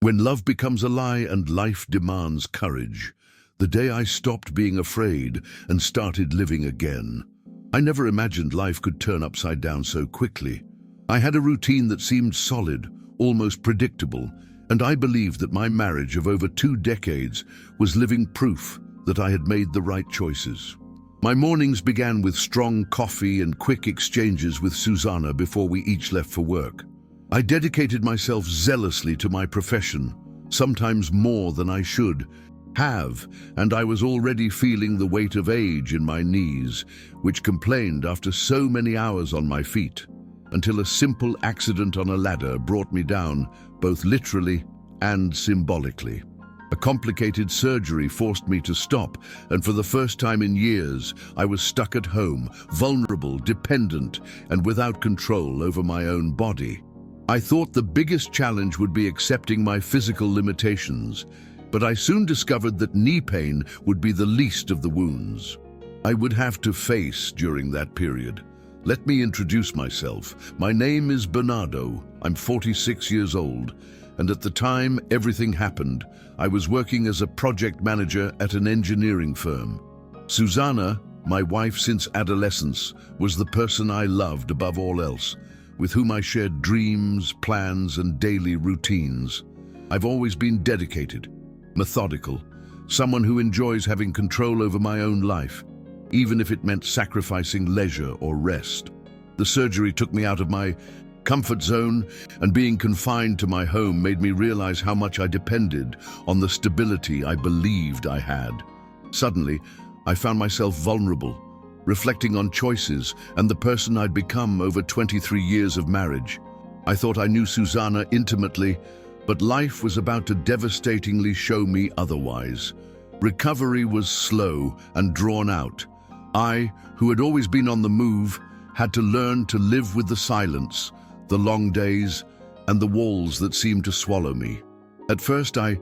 When love becomes a lie and life demands courage. The day I stopped being afraid and started living again. I never imagined life could turn upside down so quickly. I had a routine that seemed solid, almost predictable, and I believed that my marriage of over 2 decades was living proof that I had made the right choices. My mornings began with strong coffee and quick exchanges with Susanna before we each left for work. I dedicated myself zealously to my profession, sometimes more than I should have, and I was already feeling the weight of age in my knees, which complained after so many hours on my feet, until a simple accident on a ladder brought me down, both literally and symbolically. A complicated surgery forced me to stop, and for the first time in years, I was stuck at home, vulnerable, dependent, and without control over my own body. I thought the biggest challenge would be accepting my physical limitations, but I soon discovered that knee pain would be the least of the wounds I would have to face during that period. Let me introduce myself. My name is Bernardo. I'm 46 years old, and at the time everything happened, I was working as a project manager at an engineering firm. Susanna, my wife since adolescence, was the person I loved above all else, with whom I shared dreams, plans, and daily routines. I've always been dedicated, methodical, someone who enjoys having control over my own life, even if it meant sacrificing leisure or rest. The surgery took me out of my comfort zone, and being confined to my home made me realize how much I depended on the stability I believed I had. Suddenly, I found myself vulnerable, reflecting on choices and the person I'd become over 23 years of marriage. I thought I knew Susanna intimately, but life was about to devastatingly show me otherwise. Recovery was slow and drawn out. I, who had always been on the move, had to learn to live with the silence, the long days, and the walls that seemed to swallow me. At first, I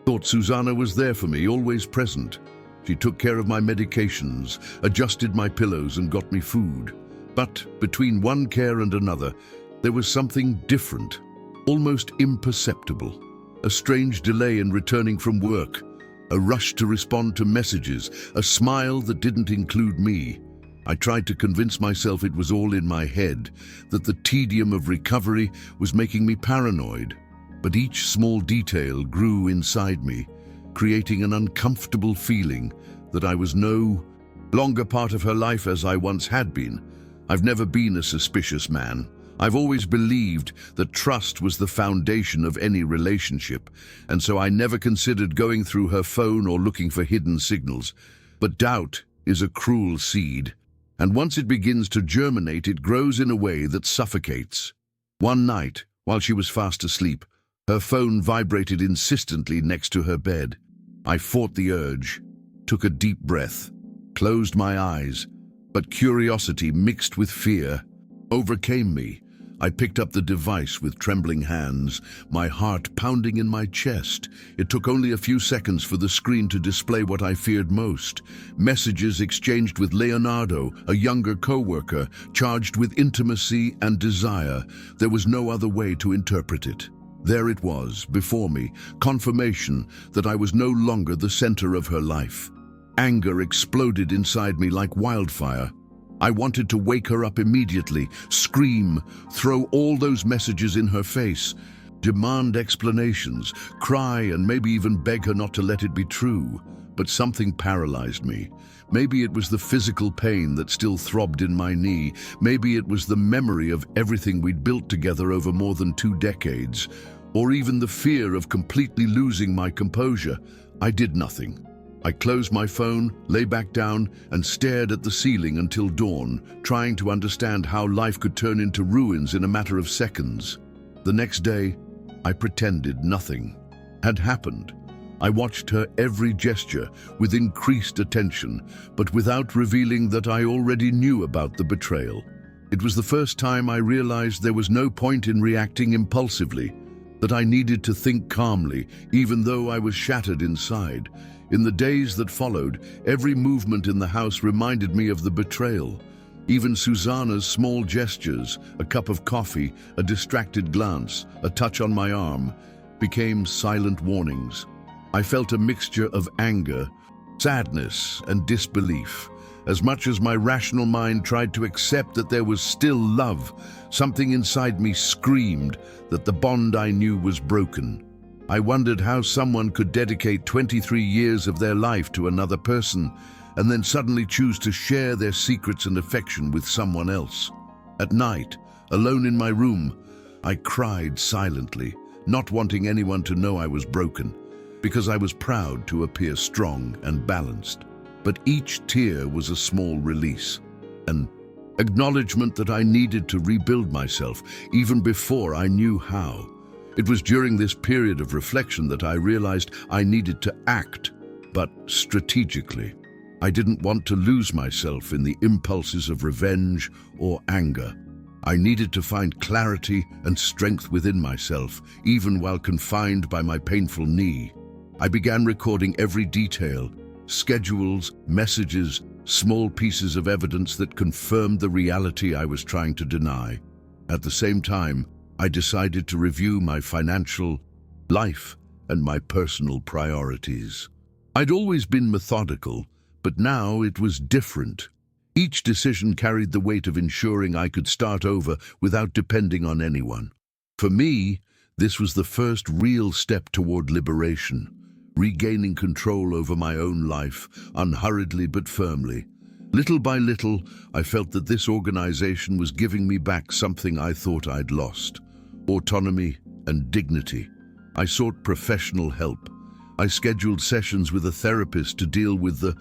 thought Susanna was there for me, always present. She took care of my medications, adjusted my pillows, and got me food. But between one care and another, there was something different, almost imperceptible. A strange delay in returning from work, a rush to respond to messages, a smile that didn't include me. I tried to convince myself it was all in my head, that the tedium of recovery was making me paranoid. But each small detail grew inside me, creating an uncomfortable feeling that I was no longer part of her life as I once had been. I've never been a suspicious man. I've always believed that trust was the foundation of any relationship, and so I never considered going through her phone or looking for hidden signals. But doubt is a cruel seed, and once it begins to germinate, it grows in a way that suffocates. One night, while she was fast asleep, her phone vibrated insistently next to her bed. I fought the urge, took a deep breath, closed my eyes, but curiosity mixed with fear overcame me. I picked up the device with trembling hands, my heart pounding in my chest. It took only a few seconds for the screen to display what I feared most: messages exchanged with Leonardo, a younger co-worker, charged with intimacy and desire. There was no other way to interpret it. There it was, before me, confirmation that I was no longer the center of her life. Anger exploded inside me like wildfire. I wanted to wake her up immediately, scream, throw all those messages in her face, demand explanations, cry, and maybe even beg her not to let it be true. But something paralyzed me. Maybe it was the physical pain that still throbbed in my knee. Maybe it was the memory of everything we'd built together over more than 2 decades, or even the fear of completely losing my composure. I did nothing. I closed my phone, lay back down, and stared at the ceiling until dawn, trying to understand how life could turn into ruins in a matter of seconds. The next day, I pretended nothing had happened. I watched her every gesture with increased attention, but without revealing that I already knew about the betrayal. It was the first time I realized there was no point in reacting impulsively, that I needed to think calmly, even though I was shattered inside. In the days that followed, every movement in the house reminded me of the betrayal. Even Susanna's small gestures, a cup of coffee, a distracted glance, a touch on my arm, became silent warnings. I felt a mixture of anger, sadness, and disbelief. As much as my rational mind tried to accept that there was still love, something inside me screamed that the bond I knew was broken. I wondered how someone could dedicate 23 years of their life to another person and then suddenly choose to share their secrets and affection with someone else. At night, alone in my room, I cried silently, not wanting anyone to know I was broken, because I was proud to appear strong and balanced. But each tear was a small release, an acknowledgement that I needed to rebuild myself, even before I knew how. It was during this period of reflection that I realized I needed to act, but strategically. I didn't want to lose myself in the impulses of revenge or anger. I needed to find clarity and strength within myself, even while confined by my painful knee. I began recording every detail, schedules, messages, small pieces of evidence that confirmed the reality I was trying to deny. At the same time, I decided to review my financial life and my personal priorities. I'd always been methodical, but now it was different. Each decision carried the weight of ensuring I could start over without depending on anyone. For me, this was the first real step toward liberation, regaining control over my own life, unhurriedly but firmly. Little by little, I felt that this organization was giving me back something I thought I'd lost: autonomy and dignity. I sought professional help. I scheduled sessions with a therapist to deal with the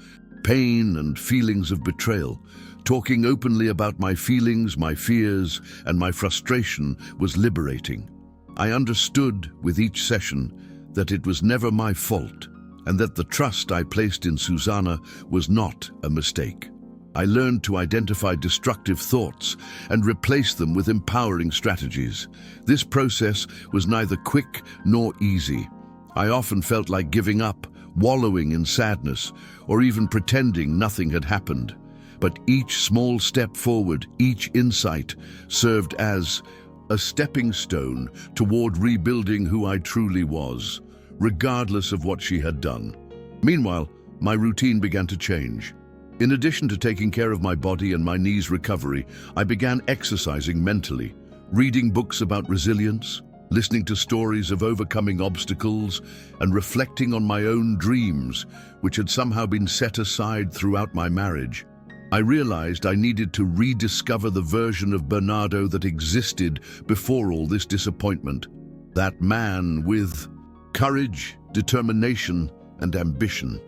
pain and feelings of betrayal. Talking openly about my feelings, my fears, and my frustration was liberating. I understood with each session that it was never my fault, and that the trust I placed in Susanna was not a mistake. I learned to identify destructive thoughts and replace them with empowering strategies. This process was neither quick nor easy. I often felt like giving up, wallowing in sadness, or even pretending nothing had happened. But each small step forward, each insight, served as a stepping stone toward rebuilding who I truly was, regardless of what she had done. Meanwhile, my routine began to change. In addition to taking care of my body and my knee's recovery, I began exercising mentally, reading books about resilience, listening to stories of overcoming obstacles, and reflecting on my own dreams, which had somehow been set aside throughout my marriage. I realized I needed to rediscover the version of Bernardo that existed before all this disappointment. That man with courage, determination, and ambition.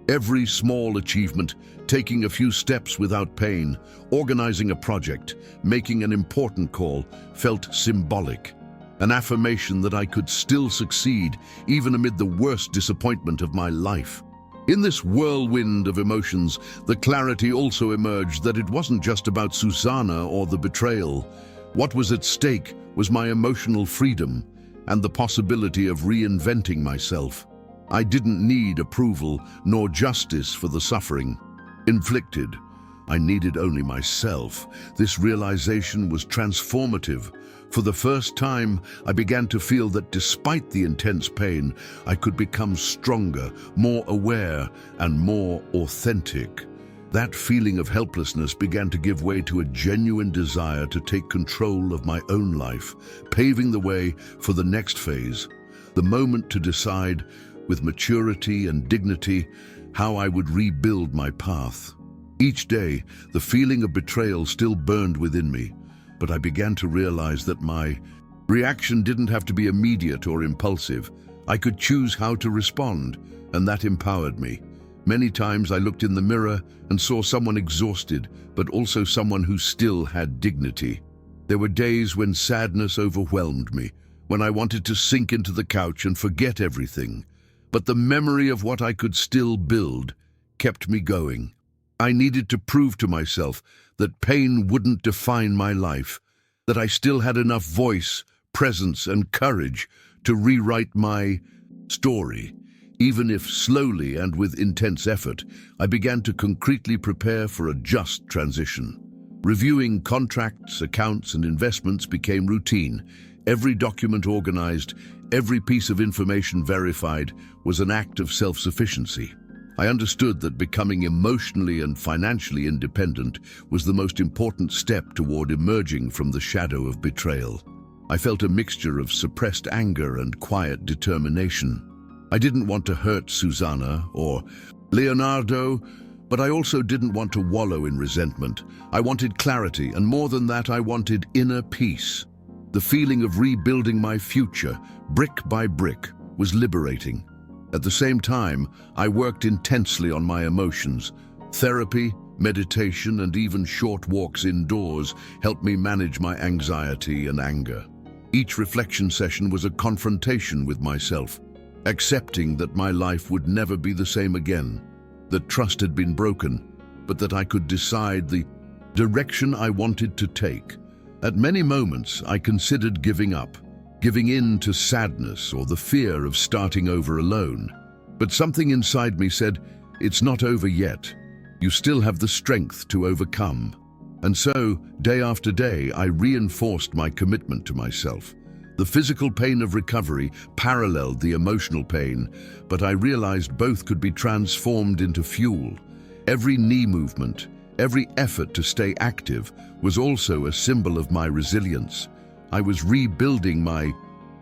Every small achievement, taking a few steps without pain, organizing a project, making an important call, felt symbolic. An affirmation that I could still succeed even amid the worst disappointment of my life. In this whirlwind of emotions, the clarity also emerged that it wasn't just about Susanna or the betrayal. What was at stake was my emotional freedom and the possibility of reinventing myself. I didn't need approval nor justice for the suffering inflicted. I needed only myself. This realization was transformative. For the first time, I began to feel that despite the intense pain, I could become stronger, more aware, and more authentic. That feeling of helplessness began to give way to a genuine desire to take control of my own life, paving the way for the next phase, the moment to decide, with maturity and dignity, how I would rebuild my path. Each day, the feeling of betrayal still burned within me, but I began to realize that my reaction didn't have to be immediate or impulsive. I could choose how to respond, and that empowered me. Many times I looked in the mirror and saw someone exhausted, but also someone who still had dignity. There were days when sadness overwhelmed me, when I wanted to sink into the couch and forget everything. But the memory of what I could still build kept me going. I needed to prove to myself that pain wouldn't define my life, that I still had enough voice, presence, and courage to rewrite my story. Even if slowly and with intense effort, I began to concretely prepare for a just transition. Reviewing contracts, accounts, and investments became routine. Every document organized, every piece of information verified, was an act of self-sufficiency. I understood that becoming emotionally and financially independent was the most important step toward emerging from the shadow of betrayal. I felt a mixture of suppressed anger and quiet determination. I didn't want to hurt Susanna or Leonardo, but I also didn't want to wallow in resentment. I wanted clarity, and more than that, I wanted inner peace. The feeling of rebuilding my future, brick by brick, was liberating. At the same time, I worked intensely on my emotions. Therapy, meditation, and even short walks indoors helped me manage my anxiety and anger. Each reflection session was a confrontation with myself, accepting that my life would never be the same again, that trust had been broken, but that I could decide the direction I wanted to take. At many moments, I considered giving up, giving in to sadness or the fear of starting over alone. But something inside me said, it's not over yet. You still have the strength to overcome. And so, day after day, I reinforced my commitment to myself. The physical pain of recovery paralleled the emotional pain, but I realized both could be transformed into fuel. Every knee movement, every effort to stay active was also a symbol of my resilience. I was rebuilding my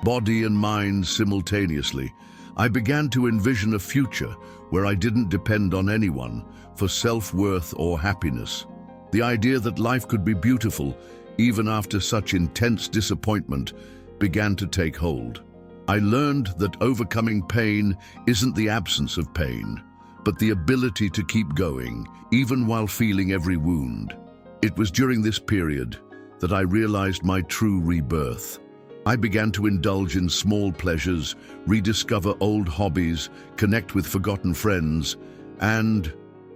body and mind simultaneously. I began to envision a future where I didn't depend on anyone for self-worth or happiness. The idea that life could be beautiful, even after such intense disappointment, began to take hold. I learned that overcoming pain isn't the absence of pain, but the ability to keep going, even while feeling every wound. It was during this period that I realized my true rebirth. I began to indulge in small pleasures, rediscover old hobbies, connect with forgotten friends, and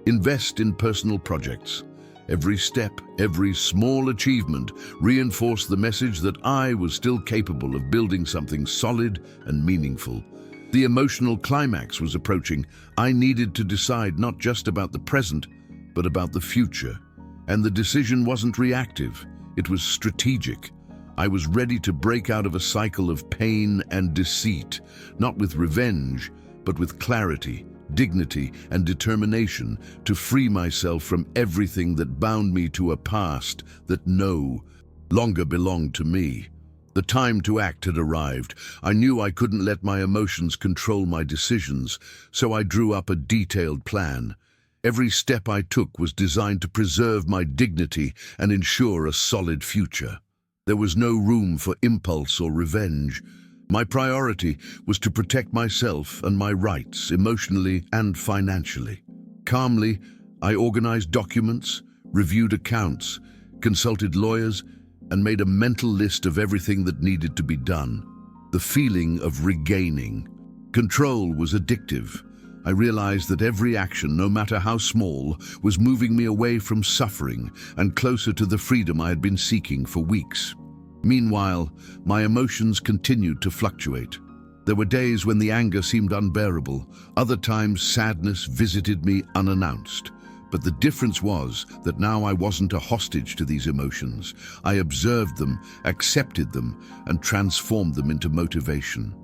invest in personal projects. Every step, every small achievement reinforced the message that I was still capable of building something solid and meaningful. The emotional climax was approaching. I needed to decide not just about the present, but about the future. And the decision wasn't reactive, it was strategic. I was ready to break out of a cycle of pain and deceit, not with revenge, but with clarity, dignity, and determination to free myself from everything that bound me to a past that no longer belonged to me. The time to act had arrived. I knew I couldn't let my emotions control my decisions, so I drew up a detailed plan. Every step I took was designed to preserve my dignity and ensure a solid future. There was no room for impulse or revenge. My priority was to protect myself and my rights emotionally and financially. Calmly, I organized documents, reviewed accounts, consulted lawyers, and made a mental list of everything that needed to be done. The feeling of regaining control was addictive. I realized that every action, no matter how small, was moving me away from suffering and closer to the freedom I had been seeking for weeks. Meanwhile, my emotions continued to fluctuate. There were days when the anger seemed unbearable. Other times, sadness visited me unannounced. But the difference was that now I wasn't a hostage to these emotions. I observed them, accepted them, and transformed them into motivation.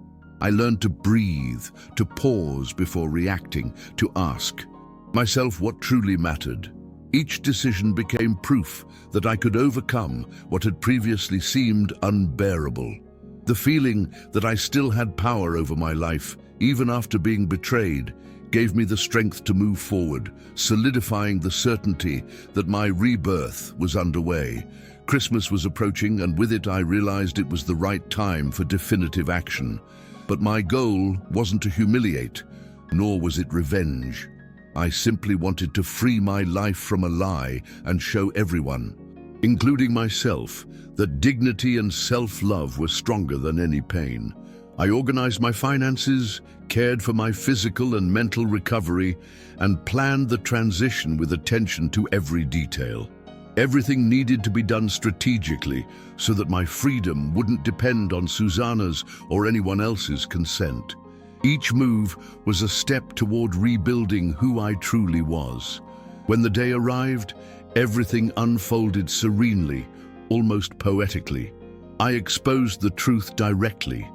I learned to breathe, to pause before reacting, to ask myself what truly mattered. Each decision became proof that I could overcome what had previously seemed unbearable. The feeling that I still had power over my life, even after being betrayed, gave me the strength to move forward, solidifying the certainty that my rebirth was underway. Christmas was approaching, and with it I realized it was the right time for definitive action. But my goal wasn't to humiliate, nor was it revenge. I simply wanted to free my life from a lie and show everyone, including myself, that dignity and self-love were stronger than any pain. I organized my finances, cared for my physical and mental recovery, and planned the transition with attention to every detail. Everything needed to be done strategically so that my freedom wouldn't depend on Susanna's or anyone else's consent. Each move was a step toward rebuilding who I truly was. When the day arrived, everything unfolded serenely, almost poetically. I exposed the truth directly,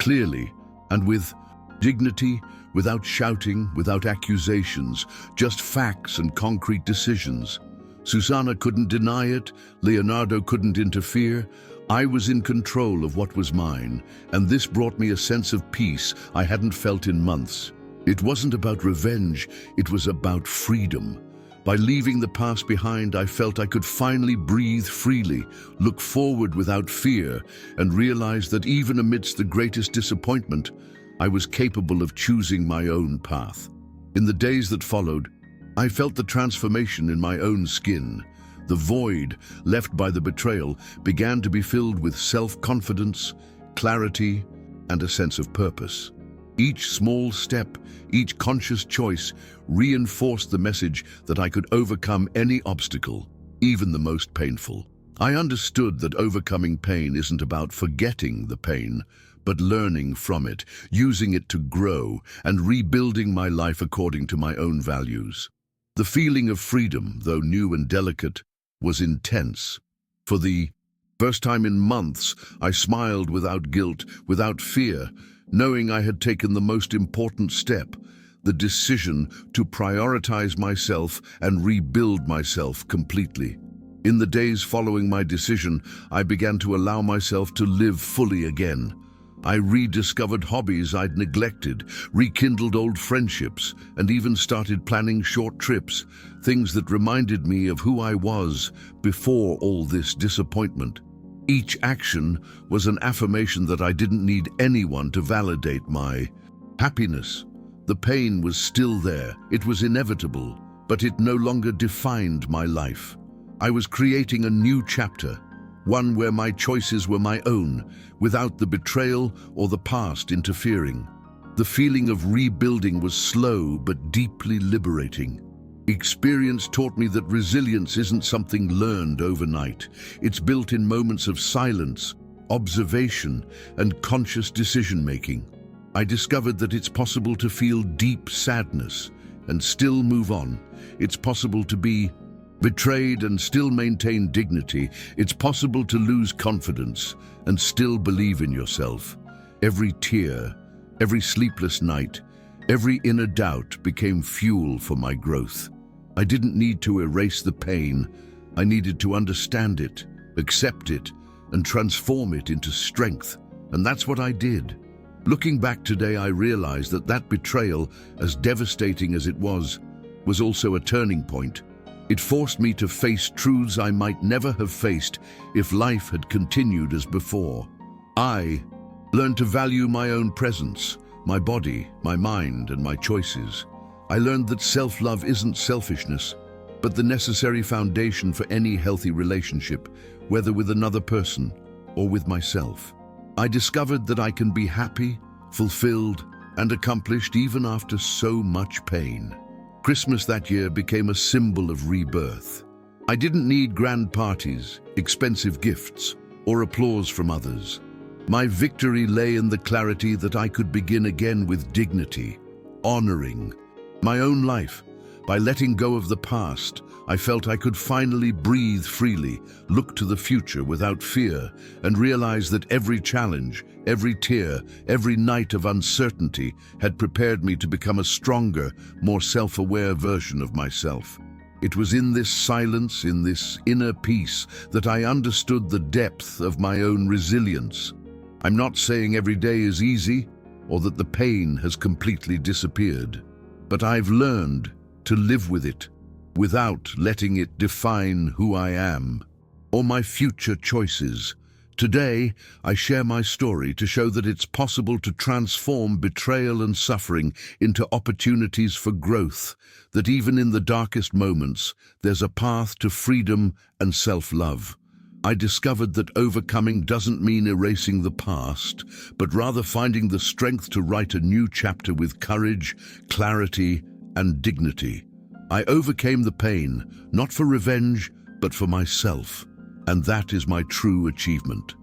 clearly, and with dignity, without shouting, without accusations, just facts and concrete decisions. Susanna couldn't deny it, Leonardo couldn't interfere. I was in control of what was mine, and this brought me a sense of peace I hadn't felt in months. It wasn't about revenge, it was about freedom. By leaving the past behind, I felt I could finally breathe freely, look forward without fear, and realize that even amidst the greatest disappointment, I was capable of choosing my own path. In the days that followed, I felt the transformation in my own skin. The void left by the betrayal began to be filled with self-confidence, clarity, and a sense of purpose. Each small step, each conscious choice reinforced the message that I could overcome any obstacle, even the most painful. I understood that overcoming pain isn't about forgetting the pain, but learning from it, using it to grow, and rebuilding my life according to my own values. The feeling of freedom, though new and delicate, was intense. For the first time in months, I smiled without guilt, without fear, knowing I had taken the most important step, the decision to prioritize myself and rebuild myself completely. In the days following my decision, I began to allow myself to live fully again. I rediscovered hobbies I'd neglected, rekindled old friendships, and even started planning short trips, things that reminded me of who I was before all this disappointment. Each action was an affirmation that I didn't need anyone to validate my happiness. The pain was still there, it was inevitable, but it no longer defined my life. I was creating a new chapter, one where my choices were my own, without the betrayal or the past interfering. The feeling of rebuilding was slow but deeply liberating. Experience taught me that resilience isn't something learned overnight. It's built in moments of silence, observation, and conscious decision-making. I discovered that it's possible to feel deep sadness and still move on. It's possible to be betrayed and still maintain dignity. It's possible to lose confidence and still believe in yourself. Every tear, every sleepless night, every inner doubt became fuel for my growth. I didn't need to erase the pain. I needed to understand it, accept it, and transform it into strength. And that's what I did. Looking back today, I realized that that betrayal, as devastating as it was also a turning point. It forced me to face truths I might never have faced if life had continued as before. I learned to value my own presence, my body, my mind, and my choices. I learned that self-love isn't selfishness, but the necessary foundation for any healthy relationship, whether with another person or with myself. I discovered that I can be happy, fulfilled, and accomplished even after so much pain. Christmas that year became a symbol of rebirth. I didn't need grand parties, expensive gifts, or applause from others. My victory lay in the clarity that I could begin again with dignity, honoring my own life. By letting go of the past, I felt I could finally breathe freely, look to the future without fear, and realize that every challenge, every tear, every night of uncertainty had prepared me to become a stronger, more self-aware version of myself. It was in this silence, in this inner peace, that I understood the depth of my own resilience. I'm not saying every day is easy, or that the pain has completely disappeared, but I've learned to live with it, without letting it define who I am or my future choices. Today, I share my story to show that it's possible to transform betrayal and suffering into opportunities for growth, that even in the darkest moments, there's a path to freedom and self-love. I discovered that overcoming doesn't mean erasing the past, but rather finding the strength to write a new chapter with courage, clarity, and dignity. I overcame the pain, not for revenge, but for myself, and that is my true achievement.